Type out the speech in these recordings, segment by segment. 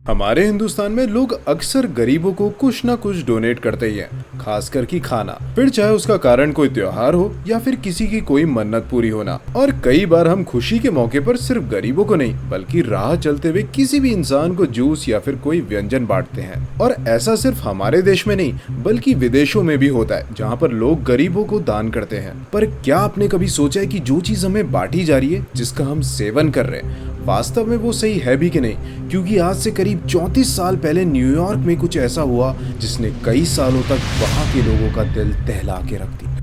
हमारे हिंदुस्तान में लोग अक्सर गरीबों को कुछ ना कुछ डोनेट करते ही हैं, खासकर कि खाना। फिर चाहे उसका कारण कोई त्योहार हो या फिर किसी की कोई मन्नत पूरी होना। और कई बार हम खुशी के मौके पर सिर्फ गरीबों को नहीं बल्कि राह चलते हुए किसी भी इंसान को जूस या फिर कोई व्यंजन बांटते हैं। और ऐसा सिर्फ हमारे देश में नहीं बल्कि विदेशों में भी होता है, जहाँ पर लोग गरीबों को दान करते हैं। पर क्या आपने कभी सोचा है कि जो चीज हमें बांटी जा रही है, जिसका हम सेवन कर रहे हैं, वास्तव में वो सही है भी कि नहीं? क्योंकि आज से करीब 34 साल पहले न्यूयॉर्क में कुछ ऐसा हुआ जिसने कई सालों तक वहां के लोगों का दिल दहला के रख दिया।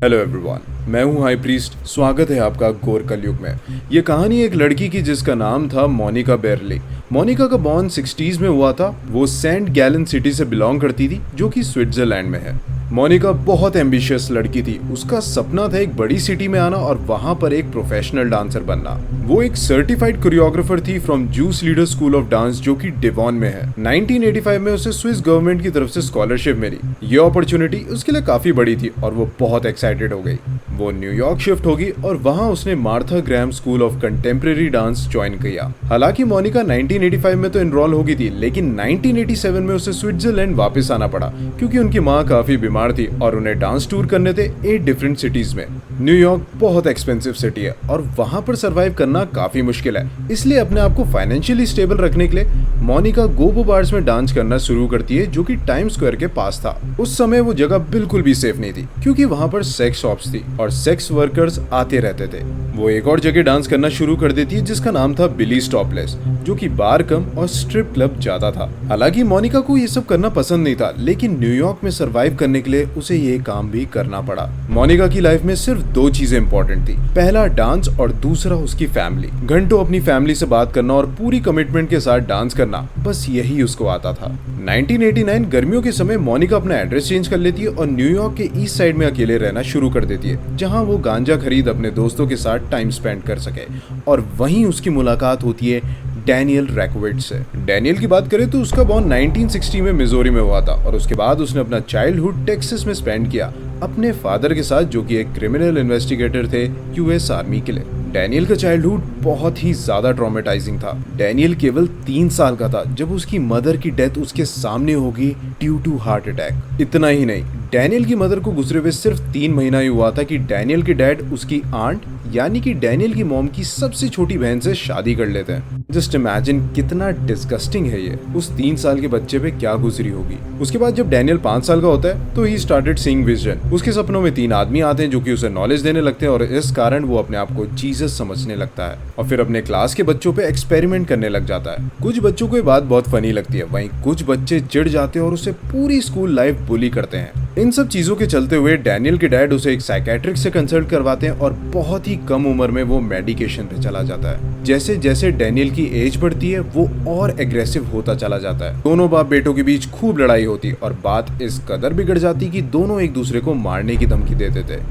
हेलो एवरीवन, मैं हूं हाई प्रीस्ट। स्वागत है आपका गोर कलयुग में। ये कहानी एक लड़की की जिसका नाम था मोनिका बेरली। मोनिका का बॉर्न 60s में हुआ था। वो सेंट गैलन सिटी से बिलोंग करती थी, जो कि स्विट्जरलैंड में है। मोनिका बहुत एम्बिशियस लड़की थी। उसका सपना था एक बड़ी सिटी में आना और वहां पर एक प्रोफेशनल डांसर बनना। वो एक सर्टिफाइड कोरियोग्राफर थी from juice leader school of dance, जो कि डिवॉन में है। 1985 में उसे स्विस गवर्नमेंट की तरफ से स्कॉलरशिप मिली। ये अपॉर्चुनिटी उसके लिए काफी बड़ी थी और वो बहुत एक्साइटेड हो गई। वो न्यूयॉर्क शिफ्ट होगी और वहां उसने Martha Graham school of contemporary dance join किया। हालांकि मोनिका 1985 में तो एनरोल होगी थी, लेकिन 1987 में उसे स्विट्जरलैंड वापस आना पड़ा क्योंकि उनकी माँ काफी बीमार थी और उन्हें डांस टूर करने थे 8 डिफरेंट सिटीज में। न्यूयॉर्क बहुत एक्सपेंसिव सिटी है और वहां पर सरवाइव करना काफी मुश्किल है। इसलिए अपने आप को फाइनेंशियली स्टेबल रखने के लिए मोनिका गोबो बार्स में डांस करना शुरू करती है, जो कि टाइम स्क्वायर के पास था। उस समय वो जगह बिल्कुल भी सेफ नहीं थी क्योंकि वहां पर सेक्स शॉप्स थी और सेक्स वर्कर्स आते रहते थे। वो एक और जगह डांस करना शुरू कर देती है जिसका नाम था बिलीज टॉपलेस, जो कि बार कम और स्ट्रिप क्लब ज्यादा था। हालांकि मोनिका को ये सब करना पसंद नहीं था, लेकिन न्यूयॉर्क में सरवाइव करने के लिए उसे ये काम भी करना पड़ा। मोनिका की लाइफ में सिर्फ 2 चीजें इंपॉर्टेंट थी, पहला डांस और दूसरा उसकी फैमिली। घंटों अपनी फैमिली से बात करना और पूरी कमिटमेंट के साथ डांस करना, बस यही उसको आता था। 1989 गर्मियों के समय मोनिका अपना एड्रेस चेंज कर लेती है और न्यूयॉर्क के ईस्ट साइड में अकेले रहना शुरू कर देती है, जहां वो गांजा खरीद अपने दोस्तों के साथ टाइम स्पेंड कर सके। और वहीं उसकी मुलाकात होती है डैनियल रैकोविट्ज से। डैनियल की बात करें तो उसका बॉर्न 1960 में मिजोरी में हुआ था और उसके बाद उसने अपना चाइल्डहुड टेक्सास में स्पेंड किया अपने फादर के साथ, जो कि एक क्रिमिनल इन्वेस्टिगेटर थे यूएस आर्मी के लिए। डैनियल का चाइल्डहुड बहुत ही ज्यादा ट्रॉमेटाइजिंग था। डैनियल केवल 3 साल का था जब उसकी मदर की डेथ उसके सामने होगी ड्यू टू हार्ट अटैक। इतना ही नहीं, डैनियल की मदर को गुजरे हुए सिर्फ 3 महीना ही हुआ था कि डैनियल के डैड उसकी आंट यानी कि डैनियल की मॉम की सबसे छोटी बहन से शादी कर लेते हैं। जस्ट इमेजिन कितना डिस्गस्टिंग है ये। उस 3 साल के बच्चे पे क्या गुजरी होगी। उसके बाद जब डैनियल 5 साल का होता है तो ही स्टार्टेड सीइंग विजन। उसके सपनों में 3 आदमी आते हैं जो कि उसे नॉलेज देने लगते हैं और इस कारण वो अपने आप को जीसस समझने लगता है और फिर अपने क्लास के बच्चों पे एक्सपेरिमेंट करने लग जाता है। कुछ बच्चों को ये बात बहुत फनी लगती है, वहीं कुछ बच्चे चिढ़ जाते हैं और उसे पूरी स्कूल लाइफ बुली करते हैं। इन सब चीजों के चलते हुए डैनियल के डैड उसे एक साइकेट्रिस्ट से कंसल्ट करवाते हैं और बहुत ही कम उम्र में वो मेडिकेशन पे चला जाता है। जैसे जैसे डैनियल की एज बढ़ती है वो और एग्रेसिव होता चला जाता है। दोनों बाप बेटों के बीच खूब लड़ाई होती और बात इस कदर बिगड़ जाती कि दोनों एक दूसरे को मारने की धमकी देते थे।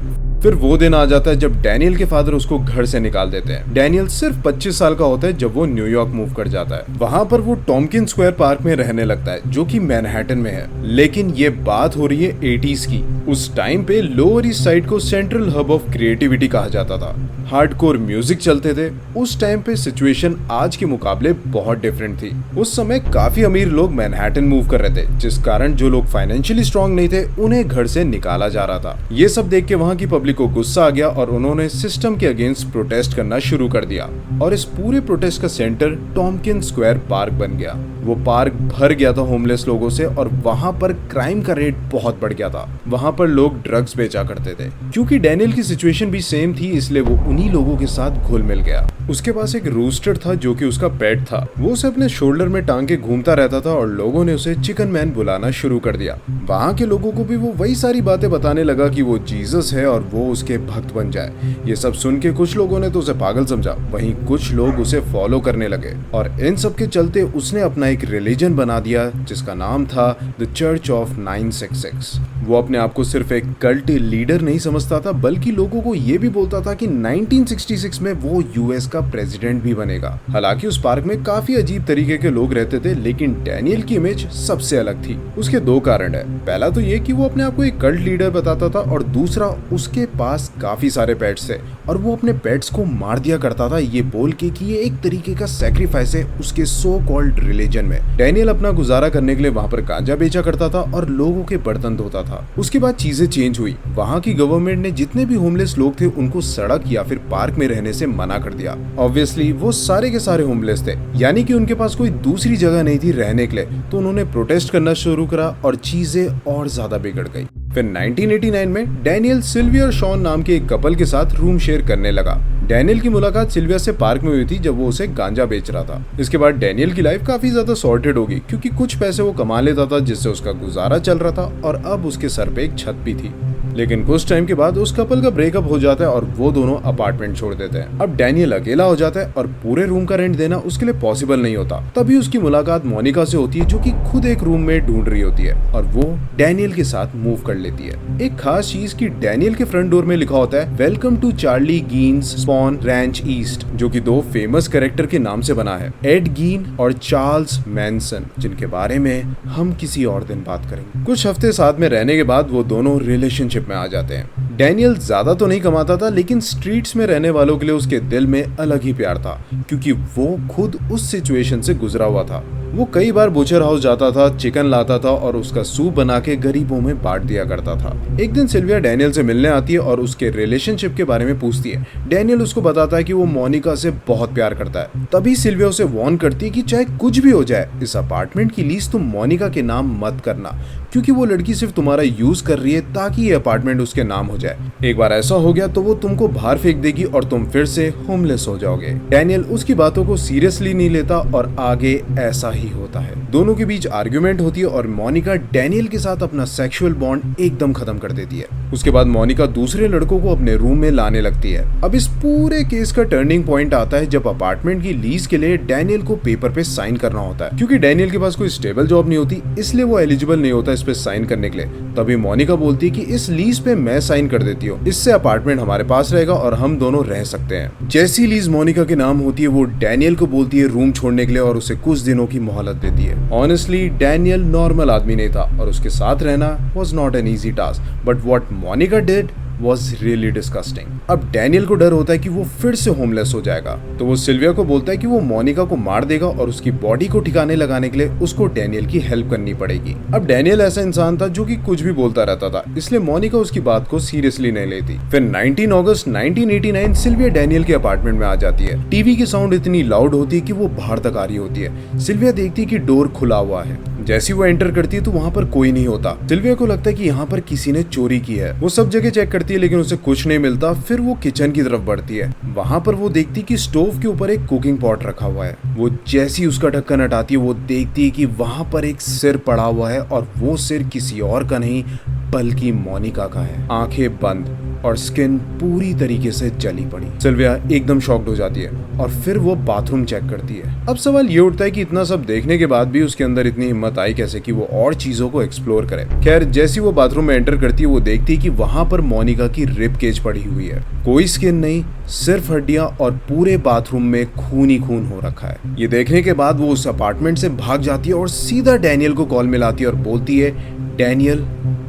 फिर वो दिन आ जाता है जब डैनियल के फादर उसको घर से निकाल देते हैं। डैनियल सिर्फ 25 साल का होता है जब वो न्यूयॉर्क मूव कर जाता है। वहां पर वो टॉम्किंस स्क्वायर पार्क में रहने लगता है, जो कि मैनहट्टन में है। लेकिन ये बात हो रही है 80s की। उस टाइम पे लोअर ईस्ट साइड को सेंट्रल हब ऑफ क्रिएटिविटी कहा जाता था। हार्डकोर म्यूजिक चलते थे। उस टाइम पे सिचुएशन आज के मुकाबले बहुत डिफरेंट थी। उस समय काफी अमीर लोग मैनहट्टन मूव कर रहे थे, जिस कारण जो लोग फाइनेंशियली स्ट्रांग नहीं थे उन्हें घर से निकाला जा रहा था। ये सब देख के वहां की पब्लिक को गुस्सा आ गया और उन्होंने सिस्टम के अगेंस्ट प्रोटेस्ट करना शुरू कर दिया और इस पूरे प्रोटेस्ट का सेंटर टॉम्किंस स्क्वायर पार्क बन गया। वो पार्क भर गया था होमलेस लोगों से और वहां पर क्राइम का रेट बहुत बढ़ गया था। वहां पर लोग ड्रग्स बेचा करते थे। क्योंकि डैनियल की सिचुएशन भी सेम थी, इसलिए वो उन्हीं लोगों के साथ घुल मिल गया। उसके पास एक रूस्टर था जो कि उसका पेट था। वो उसे अपने शोल्डर में टांग के घूमता रहता था और लोगों ने उसे चिकन मैन बुलाना शुरू कर दिया। वहां के लोगों को भी वो वही सारी बातें बताने लगा कि वो जीसस है और वो उसके भक्त बन जाए। ये सब सुन के कुछ लोगों ने तो उसे पागल समझा, वहीं कुछ लोग उसे फॉलो करने लगे और इन सब के चलते उसने अपना एक रिलीजन बना दिया जिसका नाम था द चर्च ऑफ 966। वो अपने आप को सिर्फ एक कल्ट लीडर नहीं समझता था, बल्कि लोगों को ये भी बोलता था कि 1966 में वो यूएस का का प्रेसिडेंट भी बनेगा। हालांकि उस पार्क में काफी अजीब तरीके के लोग रहते थे, लेकिन डैनियल की इमेज सबसे अलग थी। उसके दो कारण है। पहला तो ये कि वो अपने आप को एक कल्ट लीडर बताता था, और दूसरा उसके पास काफी सारे पेट्स थे और वो अपने पेट्स को मार दिया करता था, ये बोल के कि ये एक तरीके का सैक्रिफाइस है उसके सो कॉल्ड रिलीजन में। डैनियल अपना गुजारा करने के लिए वहाँ पर गांजा बेचा करता था और लोगों के बर्तन धोता था। उसके बाद चीजें चेंज हुई। वहाँ की गवर्नमेंट ने जितने भी होमलेस लोग थे उनको सड़क या फिर पार्क में रहने से मना कर दिया। ऑब्वियसली वो सारे के सारे होमलेस थे, यानी कि उनके पास कोई दूसरी जगह नहीं थी रहने के लिए, तो उन्होंने प्रोटेस्ट करना शुरू करा और चीजें और ज्यादा बिगड़ गई। फिर 1989 में डैनियल सिल्विया और शॉन नाम के एक कपल के साथ रूम शेयर करने लगा। डैनियल की मुलाकात सिल्विया से पार्क में हुई थी जब वो उसे गांजा बेच रहा था। इसके बाद डैनियल की लाइफ काफी ज्यादा सॉर्टेड होगी, क्योंकि कुछ पैसे वो कमा लेता था जिससे उसका गुजारा चल रहा था और अब उसके सर पे एक छत भी थी। लेकिन कुछ टाइम के बाद उस कपल का ब्रेकअप हो जाता है और वो दोनों अपार्टमेंट छोड़ देते हैं। अब डैनियल अकेला हो जाता है और पूरे रूम का रेंट देना उसके लिए पॉसिबल नहीं होता। तभी उसकी मुलाकात मोनिका से होती है, जो कि खुद एक रूम में ढूंढ रही होती है और वो डैनियल के साथ मूव कर लेती है। एक खास चीज कि डैनियल के फ्रंट डोर में लिखा होता है welcome to Charlie Genes Spahn ranch east, जो कि दो फेमस कैरेक्टर के नाम से बना है, एड गीन और चार्ल्स मैनसन, जिनके बारे में हम किसी और दिन बात करेंगे। कुछ हफ्ते साथ में रहने के बाद वो दोनों रिलेशनशिप में आ जाते हैं। डैनियल ज्यादा तो नहीं कमाता था, लेकिन स्ट्रीट्स में रहने वालों के लिए उसके दिल में अलग ही प्यार था, क्योंकि वो खुद उस सिचुएशन से गुजरा हुआ था। वो कई बार बुचर हाउस जाता था, चिकन लाता था और उसका सूप बना के गरीबों में बांट दिया करता था। एक दिन सिल्विया डैनियल से मिलने आती है और उसके रिलेशनशिप के बारे में पूछती है। डैनियल उसको बताता है कि वो मोनिका से बहुत प्यार करता है। तभी सिल्विया उसे वार्न करती है कि चाहे कुछ भी हो जाए, इस अपार्टमेंट की लीज तुम मोनिका के नाम मत करना, क्योंकि वो लड़की सिर्फ तुम्हारा यूज कर रही है ताकि ये अपार्टमेंट उसके नाम हो जाए। एक बार ऐसा हो गया तो वो तुमको बाहर फेंक देगी और तुम फिर से होमलेस हो जाओगे। डैनियल उसकी बातों को सीरियसली नहीं लेता और आगे ऐसा ही होता है। दोनों के बीच आर्ग्यूमेंट होती है और मोनिका डैनियल के साथ अपना सेक्सुअल बॉन्ड एकदम खत्म कर देती है। उसके बाद मोनिका दूसरे लड़कों को अपने रूम में लाने लगती है। अब इस पूरे केस का टर्निंग पॉइंट आता है जब अपार्टमेंट की लीज के लिए डैनियल को पेपर पे साइन करना होता है। क्योंकि डैनियल के पास कोई स्टेबल जॉब नहीं होती, इसलिए वो एलिजिबल नहीं होता इस पे साइन करने के लिए। तभी मोनिका बोलती है कि इस लीज पे मैं साइन कर देती हूँ, इससे अपार्टमेंट हमारे पास रहेगा और हम दोनों रह सकते हैं। जैसी लीज मोनिका के नाम होती है, वो डैनियल को बोलती है रूम छोड़ने के लिए और उसे कुछ दिनों की मोहलत देती है। ऑनेस्टली डैनियल नॉर्मल आदमी नहीं था और उसके साथ रहना was not an easy task, but what Monica did was really disgusting। अब डैनियल को डर होता है कि वो फिर से होमलेस हो जाएगा, तो वो सिल्विया को बोलता है कि वो मोनिका को मार देगा और उसकी बॉडी को ठिकाने लगाने के लिए उसको डैनियल की हेल्प करनी पड़ेगी। अब डैनियल ऐसा इंसान था जो कि कुछ भी बोलता रहता था, इसलिए मोनिका उसकी बात को सीरियसली नहीं लेती। फिर 19 अगस्त 1989 सिल्विया डैनियल के अपार्टमेंट में आ जाती है। टीवी की साउंड इतनी लाउड होती है कि वो बाहर तक आ रही होती है। सिल्विया देखती है कि डोर खुला हुआ है। जैसी वो एंटर करती है तो वहाँ पर कोई नहीं होता। सिल्विया को लगता है कि यहाँ पर किसी ने चोरी की है। वो सब जगह चेक करती है लेकिन उसे कुछ नहीं मिलता। फिर वो किचन की तरफ बढ़ती है। वहाँ पर वो देखती है कि स्टोव के ऊपर एक कुकिंग पॉट रखा हुआ है। वो जैसी उसका ढक्कन हटाती है वो देखती है कि वहाँ पर एक सिर पड़ा हुआ है और वो सिर किसी और का नहीं बल्कि मोनिका का है। आंखें बंद और स्किन पूरी तरीके से जली पड़ी। सिल्विया एकदम शॉक्ड हो जाती है और फिर वो बाथरूम चेक करती है। अब सवाल ये उठता है कि इतना सब देखने के बाद भी उसके अंदर इतनी हिम्मत आई कैसे कि वो और चीजों को एक्सप्लोर करे। खैर, जैसी वो बाथरूम में एंटर करती है वो देखती है कि वहां पर मोनिका की रिब केज पड़ी हुई है। कोई स्किन नहीं, सिर्फ हड्डियां और पूरे बाथरूम में खून ही खून हो रखा है। ये देखने के बाद वो उस अपार्टमेंट से भाग जाती है और सीधा डैनियल को कॉल मिलाती है और बोलती है, डैनियल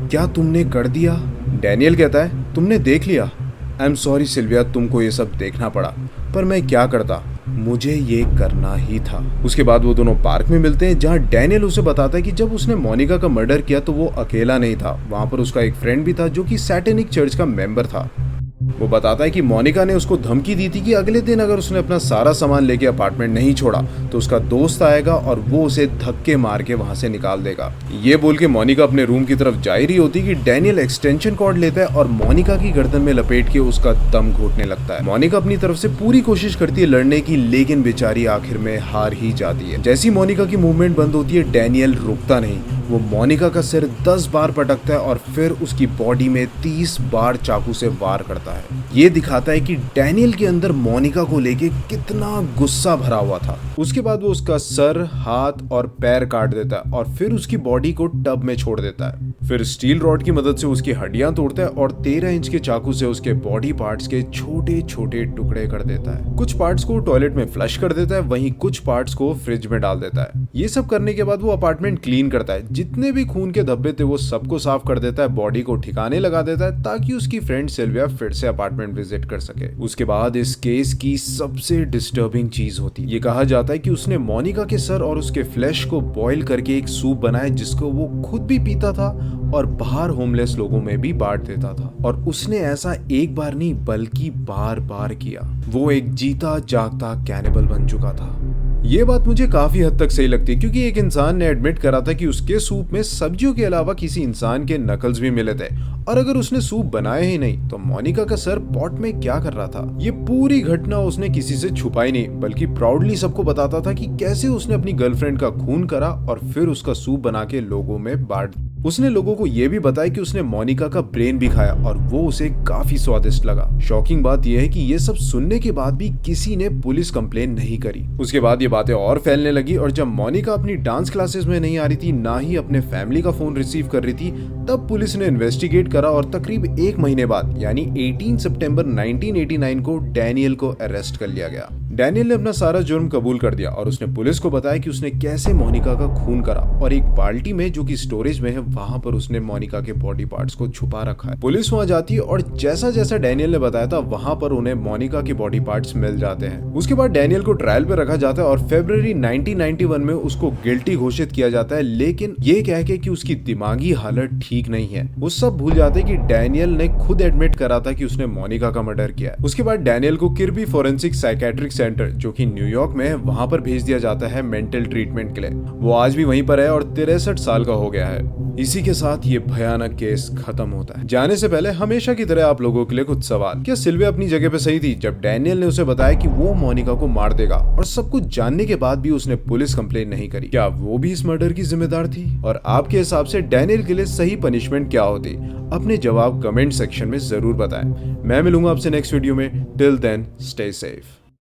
क्या तुमने कर दिया? डैनियल कहता है, तुमने देख लिया? आई एम सॉरी सिल्विया, तुमको ये सब देखना पड़ा, पर मैं क्या करता, मुझे ये करना ही था। उसके बाद वो दोनों पार्क में मिलते हैं जहाँ डैनियल उसे बताता है कि जब उसने मोनिका का मर्डर किया तो वो अकेला नहीं था। वहाँ पर उसका एक फ्रेंड भी था जो कि सैटेनिक चर्च का मेंबर था। वो बताता है कि मोनिका ने उसको धमकी दी थी कि अगले दिन अगर उसने अपना सारा सामान लेके अपार्टमेंट नहीं छोड़ा तो उसका दोस्त आएगा और वो उसे धक्के मार के वहां से निकाल देगा। ये बोल के मोनिका अपने रूम की तरफ जा रही होती कि डैनियल एक्सटेंशन कॉर्ड लेता है और मोनिका की गर्दन में लपेट के उसका दम घोटने लगता है। मोनिका अपनी तरफ से पूरी कोशिश करती है लड़ने की, लेकिन बेचारी आखिर में हार ही जाती है। जैसी मोनिका की मूवमेंट बंद होती है डैनियल रुकता नहीं, वो मोनिका का सिर 10 बार पटकता है और फिर उसकी बॉडी में 30 बार चाकू से वार करता है। ये दिखाता है कि डैनियल के अंदर मोनिका को लेके कितना गुस्सा भरा हुआ था। उसके बाद वो उसका सर, हाथ और पैर काट देता है और फिर उसकी बॉडी को टब में छोड़ देता है। फिर स्टील रॉड की मदद से उसकी हड्डियां तोड़ता है और 13 इंच के चाकू से उसके बॉडी पार्ट्स के छोटे छोटे टुकड़े कर देता है। कुछ पार्ट्स को टॉयलेट में फ्लश कर देता है, वहीं कुछ पार्ट्स को फ्रिज में डाल देता है। ये सब करने के बाद वो अपार्टमेंट क्लीन करता है। जितने भी खून के धब्बे थे वो सबको साफ कर देता है, बॉडी को ठिकाने लगा देता है ताकि उसकी फ्रेंड सिल्विया फिर से अपार्टमेंट विजिट कर सके। उसके बाद इस केस की सबसे डिस्टर्बिंग चीज होती है। ये कहा जाता है कि उसने मोनिका के सर और उसके फ्लैश को बॉईल करके एक सूप बनाया जिसको वो खुद भी पीता था और बाहर होमलेस लोगों में भी बांट देता था। और उसने ऐसा एक बार नहीं बल्कि बार बार किया। वो एक जीता जागता कैनिबल बन चुका था। ये बात मुझे काफी हद तक सही लगती है क्योंकि एक इंसान ने एडमिट करा था कि उसके सूप में सब्जियों के अलावा किसी इंसान के नकल्स भी मिले थे, और अगर उसने सूप बनाया ही नहीं तो मोनिका का सर पॉट में क्या कर रहा था। ये पूरी घटना उसने किसी से छुपाई नहीं बल्कि प्राउडली सबको बताता था कि कैसे उसने अपनी गर्लफ्रेंड का खून करा और फिर उसका सूप बना के लोगों में बांट। उसने लोगों को यह भी बताया कि उसने मोनिका का ब्रेन भी खाया और वो उसे काफी स्वादिष्ट लगा। शॉकिंग बात यह है कि ये सब सुनने के बाद भी किसी ने पुलिस कंप्लेन नहीं करी। उसके बाद ये बातें और फैलने लगी और जब मोनिका अपनी डांस क्लासेस में नहीं आ रही थी, ना ही अपने फैमिली का फोन रिसीव कर रही थी, तब पुलिस ने इन्वेस्टिगेट करा और तकरीब 1 महीने बाद यानी 18 सितंबर 1989 को डैनियल को अरेस्ट कर लिया गया। डैनियल ने अपना सारा जुर्म कबूल कर दिया और उसने पुलिस को बताया कि उसने कैसे मोनिका का खून करा और एक बाल्टी में जो कि स्टोरेज में है वहां पर उसने मोनिका के बॉडी पार्ट्स को छुपा रखा है। पुलिस वहां जाती है और जैसा जैसा डैनियल ने बताया था वहां पर उन्हें मोनिका के बॉडी पार्ट्स मिल जाते हैं। उसके बाद डैनियल को ट्रायल पे रखा जाता है और फरवरी 1991 में उसको गिल्टी घोषित किया जाता है, लेकिन ये कह के कि उसकी दिमागी हालत ठीक नहीं है। वो सब भूल जाते कि डैनियल ने खुद एडमिट करा था कि उसने मोनिका का मर्डर किया है। उसके बाद डैनियल को किर्बी फॉरेंसिक साइकेट्रिक सेंटर जो कि न्यूयॉर्क में है वहां पर भेज दिया जाता है मेंटल ट्रीटमेंट के लिए। वो आज भी वहीं पर है और 63 साल का हो गया है। इसी के साथ ये भयानक केस खत्म होता है। जाने से पहले हमेशा की तरह आप लोगों के लिए कुछ सवाल। क्या सिल्विया अपनी जगह पे सही थी जब डैनियल ने उसे बताया कि वो मोनिका को मार देगा और सब कुछ जानने के बाद भी उसने पुलिस कंप्लेन नहीं करी? क्या वो भी इस मर्डर की जिम्मेदार थी? और आपके हिसाब से डैनियल के लिए सही पनिशमेंट क्या होती? अपने जवाब कमेंट सेक्शन में जरूर बताएं। मैं मिलूंगा आपसे नेक्स्ट वीडियो में। Till then stay safe.